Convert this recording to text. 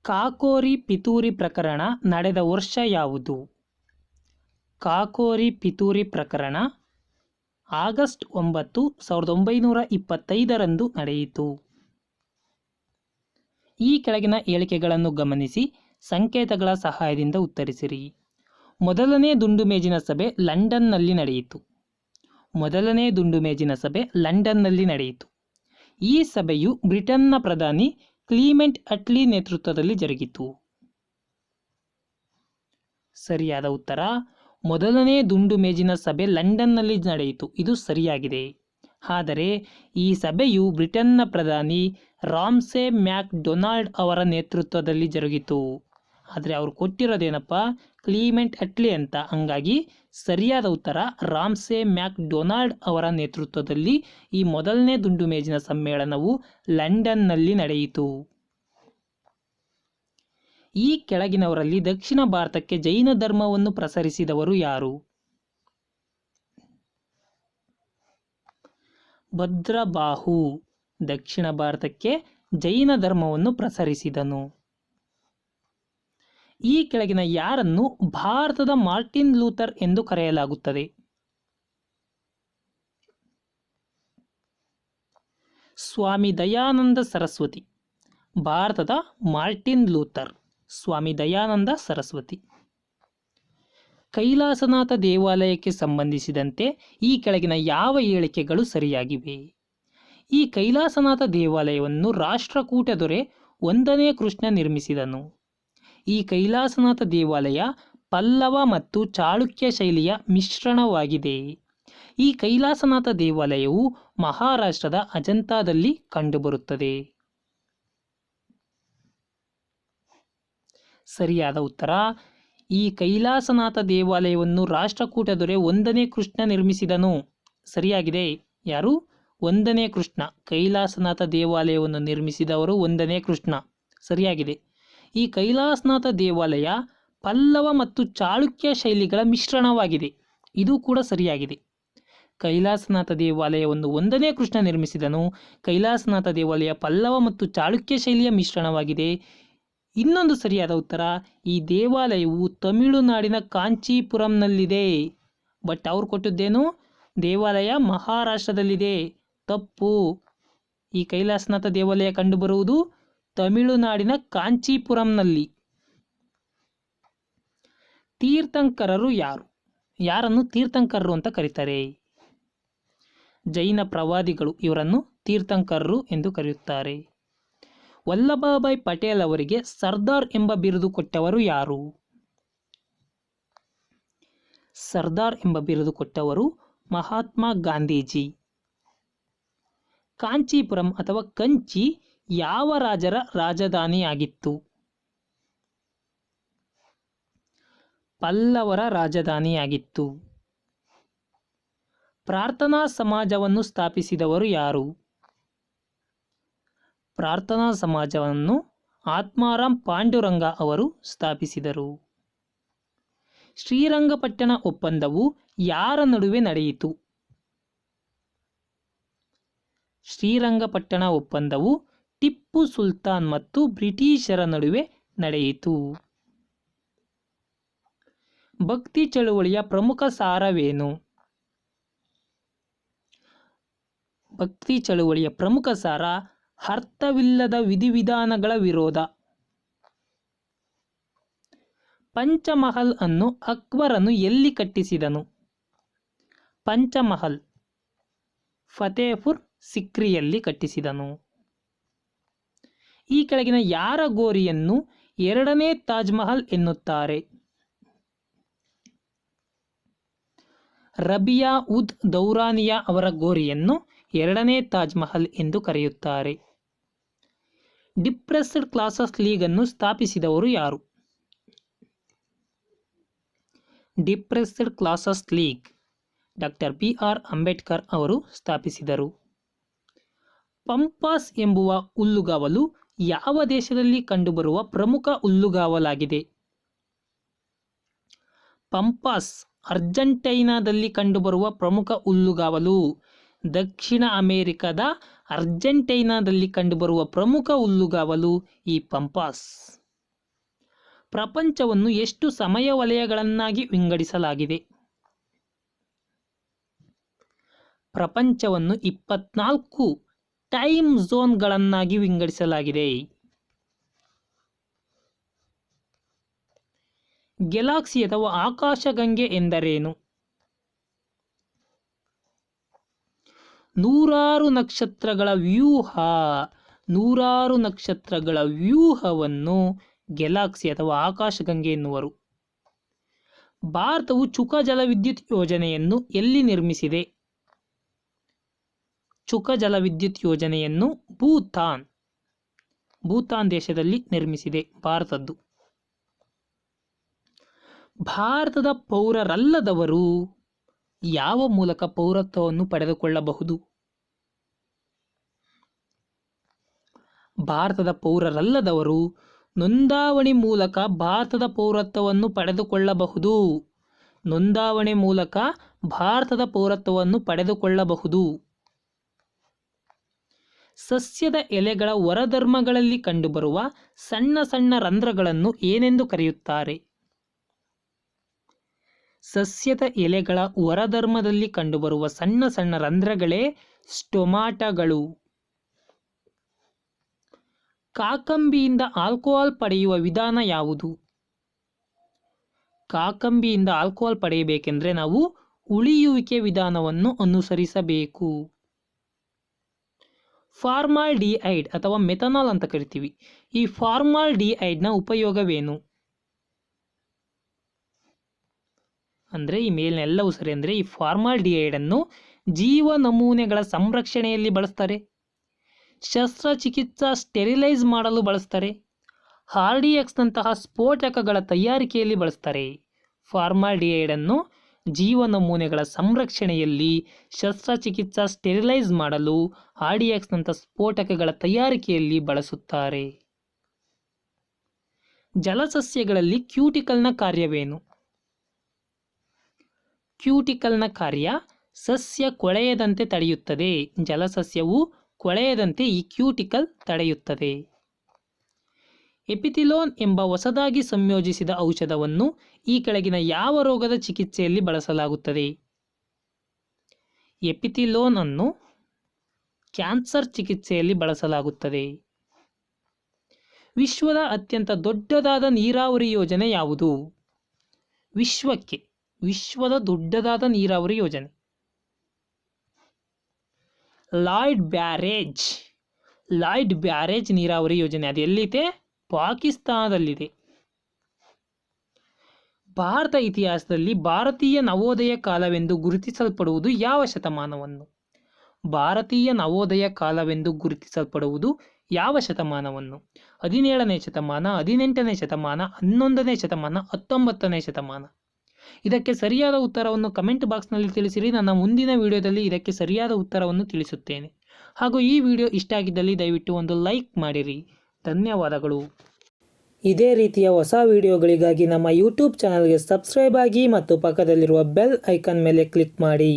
ಕಾಕೋರಿ ಪಿತೂರಿ ಪ್ರಕರಣ ನಡೆದ ವರ್ಷ ಯಾವುದು? ಕಾಕೋರಿ ಪಿತೂರಿ ಪ್ರಕರಣ ಆಗಸ್ಟ್ 9, 1925ರಂದು ನಡೆಯಿತು. ಈ ಕೆಳಗಿನ ಹೇಳಿಕೆಗಳನ್ನು ಗಮನಿಸಿ ಸಂಕೇತಗಳ ಸಹಾಯದಿಂದ ಉತ್ತರಿಸಿರಿ. ಮೊದಲನೇ ದುಂಡು ಮೇಜಿನ ಸಭೆ ಲಂಡನ್ನಲ್ಲಿ ನಡೆಯಿತು. ಮೊದಲನೇ ದುಂಡು ಮೇಜಿನ ಸಭೆ ಲಂಡನ್ನಲ್ಲಿ ನಡೆಯಿತು. ಈ ಸಭೆಯು ಬ್ರಿಟನ್ನ ಪ್ರಧಾನಿ ಕ್ಲಿಮೆಂಟ್ ಅಟ್ಲಿ ನೇತೃತ್ವದಲ್ಲಿ ಜರುಗಿತು. ಸರಿಯಾದ ಉತ್ತರ ಮೊದಲನೇ ದುಂಡು ಮೇಜಿನ ಸಭೆ ಲಂಡನ್ನಲ್ಲಿ ನಡೆಯಿತು. ಇದು ಸರಿಯಾಗಿದೆ. ಆದರೆ ಈ ಸಭೆಯು ಬ್ರಿಟನ್ನ ಪ್ರಧಾನಿ ರಾಮ್ಸೆ ಮ್ಯಾಕ್ ಡೊನಾಲ್ಡ್ ಅವರ ನೇತೃತ್ವದಲ್ಲಿ ಜರುಗಿತು. ಆದರೆ ಅವರು ಕೊಟ್ಟಿರೋದೇನಪ್ಪ, ಕ್ಲಿಮೆಂಟ್ ಅಟ್ಲಿ ಅಂತ. ಹಂಗಾಗಿ ಸರಿಯಾದ ಉತ್ತರ ರಾಮ್ಸೆ ಮ್ಯಾಕ್ ಡೊನಾಲ್ಡ್ ಅವರ ನೇತೃತ್ವದಲ್ಲಿ ಈ ಮೊದಲನೇ ದುಂಡು ಮೇಜಿನ ಸಮ್ಮೇಳನವು ಲಂಡನ್ನಲ್ಲಿ ನಡೆಯಿತು. ಈ ಕೆಳಗಿನವರಲ್ಲಿ ದಕ್ಷಿಣ ಭಾರತಕ್ಕೆ ಜೈನ ಧರ್ಮವನ್ನು ಪ್ರಸರಿಸಿದವರು ಯಾರು? ಭದ್ರಬಾಹು ದಕ್ಷಿಣ ಭಾರತಕ್ಕೆ ಜೈನ ಧರ್ಮವನ್ನು ಪ್ರಸರಿಸಿದನು. ಈ ಕೆಳಗಿನ ಯಾರನ್ನು ಭಾರತದ ಮಾರ್ಟಿನ್ ಲೂಥರ್ ಎಂದು ಕರೆಯಲಾಗುತ್ತದೆ? ಸ್ವಾಮಿ ದಯಾನಂದ ಸರಸ್ವತಿ. ಭಾರತದ ಮಾರ್ಟಿನ್ ಲೂಥರ್ ಸ್ವಾಮಿ ದಯಾನಂದ ಸರಸ್ವತಿ. ಕೈಲಾಸನಾಥ ದೇವಾಲಯಕ್ಕೆ ಸಂಬಂಧಿಸಿದಂತೆ ಈ ಕೆಳಗಿನ ಯಾವ ಹೇಳಿಕೆಗಳು ಸರಿಯಾಗಿವೆ? ಈ ಕೈಲಾಸನಾಥ ದೇವಾಲಯವನ್ನು ರಾಷ್ಟ್ರಕೂಟ ದೊರೆ 1ನೇ ಕೃಷ್ಣ ನಿರ್ಮಿಸಿದನು. ಈ ಕೈಲಾಸನಾಥ ದೇವಾಲಯ ಪಲ್ಲವ ಮತ್ತು ಚಾಳುಕ್ಯ ಶೈಲಿಯ ಮಿಶ್ರಣವಾಗಿದೆ. ಈ ಕೈಲಾಸನಾಥ ದೇವಾಲಯವು ಮಹಾರಾಷ್ಟ್ರದ ಅಜಂತಾದಲ್ಲಿ ಕಂಡುಬರುತ್ತದೆ. ಸರಿಯಾದ ಉತ್ತರ ಈ ಕೈಲಾಸನಾಥ ದೇವಾಲಯವನ್ನು ರಾಷ್ಟ್ರಕೂಟ ದೊರೆ 1ನೇ ಕೃಷ್ಣ ನಿರ್ಮಿಸಿದನು. ಸರಿಯಾಗಿದೆ. ಯಾರು? 1ನೇ ಕೃಷ್ಣ. ಕೈಲಾಸನಾಥ ದೇವಾಲಯವನ್ನು ನಿರ್ಮಿಸಿದವರು 1ನೇ ಕೃಷ್ಣ. ಸರಿಯಾಗಿದೆ. ಈ ಕೈಲಾಸನಾಥ ದೇವಾಲಯ ಪಲ್ಲವ ಮತ್ತು ಚಾಳುಕ್ಯ ಶೈಲಿಗಳ ಮಿಶ್ರಣವಾಗಿದೆ. ಇದು ಕೂಡ ಸರಿಯಾಗಿದೆ. ಕೈಲಾಸನಾಥ ದೇವಾಲಯವನ್ನು 1ನೇ ಕೃಷ್ಣ ನಿರ್ಮಿಸಿದನು. ಕೈಲಾಸನಾಥ ದೇವಾಲಯ ಪಲ್ಲವ ಮತ್ತು ಚಾಳುಕ್ಯ ಶೈಲಿಯ ಮಿಶ್ರಣವಾಗಿದೆ. ಇನ್ನೊಂದು ಸರಿಯಾದ ಉತ್ತರ ಈ ದೇವಾಲಯವು ತಮಿಳುನಾಡಿನ ಕಾಂಚೀಪುರಂನಲ್ಲಿದೆ. ಬಟ್ ಅವ್ರು ಕೊಟ್ಟದ್ದೇನು? ದೇವಾಲಯ ಮಹಾರಾಷ್ಟ್ರದಲ್ಲಿದೆ. ತಪ್ಪು. ಈ ಕೈಲಾಸನಾಥ ದೇವಾಲಯ ಕಂಡುಬರುವುದು ತಮಿಳುನಾಡಿನ ಕಾಂಚೀಪುರಂನಲ್ಲಿ. ತೀರ್ಥಂಕರರು ಯಾರು? ಯಾರನ್ನು ತೀರ್ಥಂಕರರು ಅಂತ ಕರೀತಾರೆ? ಜೈನ ಪ್ರವಾದಿಗಳು ಇವರನ್ನು ತೀರ್ಥಂಕರರು ಎಂದು ಕರೆಯುತ್ತಾರೆ. ವಲ್ಲಭಭಾಯ್ ಪಟೇಲ್ ಅವರಿಗೆ ಸರ್ದಾರ್ ಎಂಬ ಬಿರುದು ಕೊಟ್ಟವರು ಯಾರು? ಸರ್ದಾರ್ ಎಂಬ ಬಿರುದು ಕೊಟ್ಟವರು ಮಹಾತ್ಮ ಗಾಂಧೀಜಿ. ಕಾಂಚೀಪುರಂ ಅಥವಾ ಕಂಚಿ ಯಾವ ರಾಜರ ರಾಜಧಾನಿಯಾಗಿತ್ತು? ಪಲ್ಲವರ ರಾಜಧಾನಿಯಾಗಿತ್ತು. ಪ್ರಾರ್ಥನಾ ಸಮಾಜವನ್ನು ಸ್ಥಾಪಿಸಿದವರು ಯಾರು? ಪ್ರಾರ್ಥನಾ ಸಮಾಜವನ್ನು ಆತ್ಮಾರಾಮ್ ಪಾಂಡುರಂಗ ಅವರು ಸ್ಥಾಪಿಸಿದರು. ಶ್ರೀರಂಗಪಟ್ಟಣ ಒಪ್ಪಂದವು ಯಾರ ನಡುವೆ ನಡೆಯಿತು? ಶ್ರೀರಂಗಪಟ್ಟಣ ಒಪ್ಪಂದವು ಟಿಪ್ಪು ಸುಲ್ತಾನ್ ಮತ್ತು ಬ್ರಿಟಿಷರ ನಡುವೆ ನಡೆಯಿತು. ಭಕ್ತಿ ಚಳುವಳಿಯ ಪ್ರಮುಖ ಸಾರವೇನು? ಭಕ್ತಿ ಚಳುವಳಿಯ ಪ್ರಮುಖ ಸಾರ ಅರ್ಥವಿಲ್ಲದ ವಿಧಿವಿಧಾನಗಳ ವಿರೋಧ. ಪಂಚಮಹಲ್ ಅನ್ನು ಅಕ್ಬರನು ಎಲ್ಲಿ ಕಟ್ಟಿಸಿದನು? ಪಂಚಮಹಲ್ ಫತೇಪುರ್ ಸಿಕ್ರಿಯಲ್ಲಿ ಕಟ್ಟಿಸಿದನು. ಈ ಕೆಳಗಿನ ಯಾರ ಗೋರಿಯನ್ನು 2ನೇ ತಾಜ್ ಮಹಲ್ ಎನ್ನುತ್ತಾರೆ? ರಬಿಯಾ ಉದ್ ದೌರಾನಿಯಾ ಅವರ ಗೋರಿಯನ್ನು 2ನೇ ತಾಜ್ ಮಹಲ್ ಎಂದು ಕರೆಯುತ್ತಾರೆ. ಡಿಪ್ರೆಸ್ಡ್ ಕ್ಲಾಸಸ್ ಲೀಗ್ ಅನ್ನು ಸ್ಥಾಪಿಸಿದವರು ಯಾರು? Depressed classes league doctor BR Ambedkar ಅವರು ಸ್ಥಾಪಿಸಿದರು. ಪಂಪಾಸ್ ಎಂಬುವ ಹುಲ್ಲುಗಾವಲು ಯಾವ ದೇಶದಲ್ಲಿ ಕಂಡುಬರುವ ಪ್ರಮುಖ ಹುಲ್ಲುಗಾವಲಾಗಿದೆ? ಪಂಪಾಸ್ ಅರ್ಜೆಂಟೈನಾದಲ್ಲಿ ಕಂಡುಬರುವ ಪ್ರಮುಖ ಹುಲ್ಲುಗಾವಲು. ದಕ್ಷಿಣ ಅಮೆರಿಕದ ಅರ್ಜೆಂಟೈನಾದಲ್ಲಿ ಕಂಡುಬರುವ ಪ್ರಮುಖ ಹುಲ್ಲುಗಾವಲು ಈ ಪಂಪಾಸ್. ಪ್ರಪಂಚವನ್ನು ಎಷ್ಟು ಸಮಯ ವಲಯಗಳನ್ನಾಗಿ ವಿಂಗಡಿಸಲಾಗಿದೆ? ಪ್ರಪಂಚವನ್ನು 24 ಟೈಮ್ ಝೋನ್ಗಳನ್ನಾಗಿ ವಿಂಗಡಿಸಲಾಗಿದೆ. ಗ್ಯಾಲಕ್ಸಿ ಅಥವಾ ಆಕಾಶಗಂಗೆ ಎಂದರೇನು? ನೂರಾರು ನಕ್ಷತ್ರಗಳ ವ್ಯೂಹ. ನೂರಾರು ನಕ್ಷತ್ರಗಳ ವ್ಯೂಹವನ್ನು ಗ್ಯಾಲಕ್ಸಿ ಅಥವಾ ಆಕಾಶಗಂಗೆ ಎನ್ನುವರು. ಭಾರತವು ಚುಕ ಜಲವಿದ್ಯುತ್ ಯೋಜನೆಯನ್ನು ಎಲ್ಲಿ ನಿರ್ಮಿಸಿದೆ? ಚುಕ ಜಲವಿದ್ಯುತ್ ಯೋಜನೆಯನ್ನು ಭೂತಾನ್ ದೇಶದಲ್ಲಿ ನಿರ್ಮಿಸಿದೆ ಭಾರತದ್ದು. ಭಾರತದ ಪೌರರಲ್ಲದವರು ಯಾವ ಮೂಲಕ ಪೌರತ್ವವನ್ನು ಪಡೆದುಕೊಳ್ಳಬಹುದು? ಭಾರತದ ಪೌರರಲ್ಲದವರು ನೋಂದಾವಣಿ ಮೂಲಕ ಭಾರತದ ಪೌರತ್ವವನ್ನು ಪಡೆದುಕೊಳ್ಳಬಹುದು. ನೋಂದಾವಣಿ ಮೂಲಕ ಭಾರತದ ಪೌರತ್ವವನ್ನು ಪಡೆದುಕೊಳ್ಳಬಹುದು. ಸಸ್ಯದ ಎಲೆಗಳ ಹೊರಧರ್ಮಗಳಲ್ಲಿ ಕಂಡುಬರುವ ಸಣ್ಣ ಸಣ್ಣ ರಂಧ್ರಗಳನ್ನು ಏನೆಂದು ಕರೆಯುತ್ತಾರೆ? ಸಸ್ಯದ ಎಲೆಗಳ ಹೊರಧರ್ಮದಲ್ಲಿ ಕಂಡುಬರುವ ಸಣ್ಣ ಸಣ್ಣ ರಂಧ್ರಗಳೇ ಸ್ಟೊಮಾಟಗಳು. ಕಾಕಂಬಿಯಿಂದ ಆಲ್ಕೋಹಾಲ್ ಪಡೆಯುವ ವಿಧಾನ ಯಾವುದು? ಕಾಕಂಬಿಯಿಂದ ಆಲ್ಕೋಹಾಲ್ ಪಡೆಯಬೇಕೆಂದರೆ ನಾವು ಉಳಿಯುವಿಕೆ ವಿಧಾನವನ್ನು ಅನುಸರಿಸಬೇಕು. ಫಾರ್ಮಾಲ್ಡಿಹೈಡ್ ಅಥವಾ ಮೆಥನಾಲ್ ಅಂತ ಕರಿತೀವಿ. ಈ ಫಾರ್ಮಾಲ್ಡಿಹೈಡ್ನ ಉಪಯೋಗವೇನು? ಅಂದರೆ ಈ ಮೇಲಿನ ಎಲ್ಲವೂ ಸರಿ. ಅಂದರೆ ಈ ಫಾರ್ಮಾಲ್ಡಿಹೈಡನ್ನು ಜೀವ ನಮೂನೆಗಳ ಸಂರಕ್ಷಣೆಯಲ್ಲಿ ಬಳಸ್ತಾರೆ, ಶಸ್ತ್ರಚಿಕಿತ್ಸಾ ಸ್ಟೆರಿಲೈಸ್ ಮಾಡಲು ಬಳಸ್ತಾರೆ, RDXನಂತಹ ಸ್ಫೋಟಕಗಳ ತಯಾರಿಕೆಯಲ್ಲಿ ಬಳಸ್ತಾರೆ. ಫಾರ್ಮಾಲ್ಡಿಹೈಡನ್ನು ಜೀವ ನಮೂನೆಗಳ ಸಂರಕ್ಷಣೆಯಲ್ಲಿ, ಶಸ್ತ್ರಚಿಕಿತ್ಸಾ ಸ್ಟೆರಿಲೈಸ್ ಮಾಡಲು, RDXನಂತಹ ಸ್ಫೋಟಕಗಳ ತಯಾರಿಕೆಯಲ್ಲಿ ಬಳಸುತ್ತಾರೆ. ಜಲಸಸ್ಯಗಳಲ್ಲಿ ಕ್ಯೂಟಿಕಲ್ನ ಕಾರ್ಯವೇನು? ಕ್ಯೂಟಿಕಲ್ನ ಕಾರ್ಯ ಸಸ್ಯ ಕೊಳೆಯದಂತೆ ತಡೆಯುತ್ತದೆ. ಜಲಸಸ್ಯವು ಕೊಳೆಯದಂತೆ ಈ ಕ್ಯೂಟಿಕಲ್ ತಡೆಯುತ್ತದೆ. ಎಪಿಥಿಲೋನ್ ಎಂಬ ಹೊಸದಾಗಿ ಸಂಯೋಜಿಸಿದ ಔಷಧವನ್ನು ಈ ಕೆಳಗಿನ ಯಾವ ರೋಗದ ಚಿಕಿತ್ಸೆಯಲ್ಲಿ ಬಳಸಲಾಗುತ್ತದೆ? ಎಪಿಥಿಲೋನ್ ಅನ್ನು ಕ್ಯಾನ್ಸರ್ ಚಿಕಿತ್ಸೆಯಲ್ಲಿ ಬಳಸಲಾಗುತ್ತದೆ. ವಿಶ್ವದ ಅತ್ಯಂತ ದೊಡ್ಡದಾದ ನೀರಾವರಿ ಯೋಜನೆ ಯಾವುದು? ವಿಶ್ವದ ದೊಡ್ಡದಾದ ನೀರಾವರಿ ಯೋಜನೆ ಲಾಯ್ಡ್ ಬ್ಯಾರೇಜ್ ನೀರಾವರಿ ಯೋಜನೆ. ಅದು ಎಲ್ಲಿದೆ? ಪಾಕಿಸ್ತಾನದಲ್ಲಿದೆ. ಭಾರತ ಇತಿಹಾಸದಲ್ಲಿ ಭಾರತೀಯ ನವೋದಯ ಕಾಲವೆಂದು ಗುರುತಿಸಲ್ಪಡುವುದು ಯಾವ ಶತಮಾನವನ್ನು? ಭಾರತೀಯ ನವೋದಯ ಕಾಲವೆಂದು ಗುರುತಿಸಲ್ಪಡುವುದು ಯಾವ ಶತಮಾನವನ್ನು? 17ನೇ ಶತಮಾನ, 18ನೇ ಶತಮಾನ, 11ನೇ ಶತಮಾನ, 19ನೇ ಶತಮಾನ. ಇದಕ್ಕೆ ಸರಿಯಾದ ಉತ್ತರವನ್ನು ಕಮೆಂಟ್ ಬಾಕ್ಸ್ನಲ್ಲಿ ತಿಳಿಸಿರಿ. ನನ್ನ ಮುಂದಿನ ವಿಡಿಯೋದಲ್ಲಿ ಇದಕ್ಕೆ ಸರಿಯಾದ ಉತ್ತರವನ್ನು ತಿಳಿಸುತ್ತೇನೆ. ಹಾಗೂ ಈ ವಿಡಿಯೋ ಇಷ್ಟ ಆಗಿದ್ದಲ್ಲಿ ದಯವಿಟ್ಟು ಒಂದು ಲೈಕ್ ಮಾಡಿರಿ. ಧನ್ಯವಾದಗಳು. ಇದೇ ರೀತಿಯ ಹೊಸ ವಿಡಿಯೋಗಳಿಗಾಗಿ ನಮ್ಮ ಯೂಟ್ಯೂಬ್ ಚಾನಲ್ಗೆ ಸಬ್ಸ್ಕ್ರೈಬ್ ಆಗಿ ಮತ್ತು ಪಕ್ಕದಲ್ಲಿರುವ ಬೆಲ್ ಐಕಾನ್ ಮೇಲೆ ಕ್ಲಿಕ್ ಮಾಡಿ.